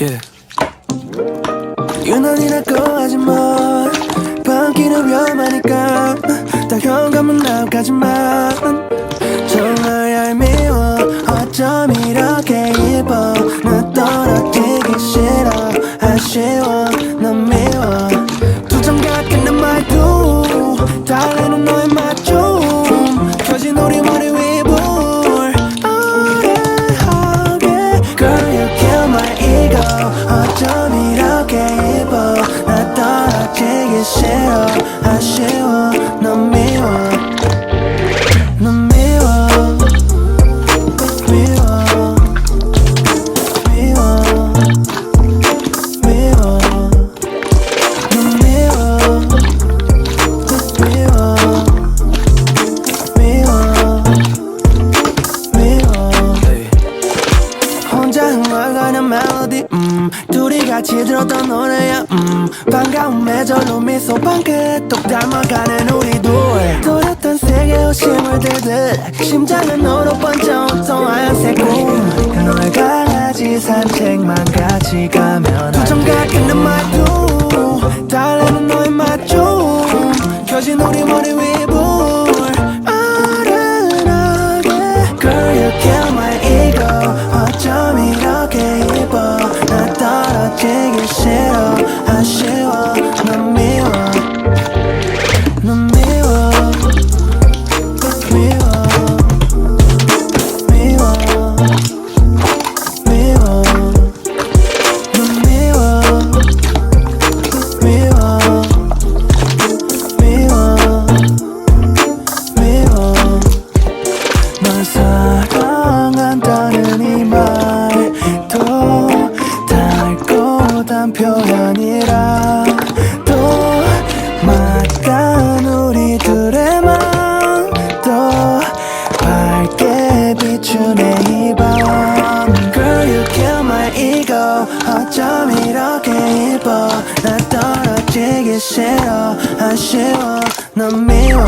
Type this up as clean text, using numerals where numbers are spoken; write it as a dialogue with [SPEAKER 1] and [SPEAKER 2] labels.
[SPEAKER 1] Yeah.
[SPEAKER 2] 유난히 낫고 하지만 방귀는 위험하니까 다 현관문 나가지만 정말 얄미워 어쩜 이렇게 예뻐 나 떨어지기 싫어 아쉬워 넌 미워 두점 같은 내 말도 달래는 너의 맞춤 켜진 우리 머리 위 불 오래하게 Girl you kill my ego 어쩜 이렇게 예뻐 나 떨어지기 싫어 아쉬워 넌 미워 넌 미워 미워 미워 미워 넌 미워 미워 미워 미워 혼자 흥얼거리는 멜로디 둘이 같이 들었던 노래야 반가운 매절로 미소 방긋 똑 닮아가는 우리 둘 또렷한 색의 호심을 들듯 심장은 너로 번져 온통 하얀색 꿈 너의 강아지 산책만 같이 가면 두점 같은 내 말도 달래는 너의 맞춤 켜진 우리 머리 위 불 아른하게 Girl you kill my ego 어쩜 이렇게 예뻐 나 떨어지기 싫어 아쉬워 넌 미워 넌 미워 미워 미워 미워 넌 미워 미워 미워 미워 널 사랑한다는 이 말도 달고단 표현이라 또 막간 우리들의 맘도 밝게 비추네 이 밤 Girl you kill my ego 어쩜 이렇게 예뻐 나 떨어지기 싫어 아쉬워 넌 미워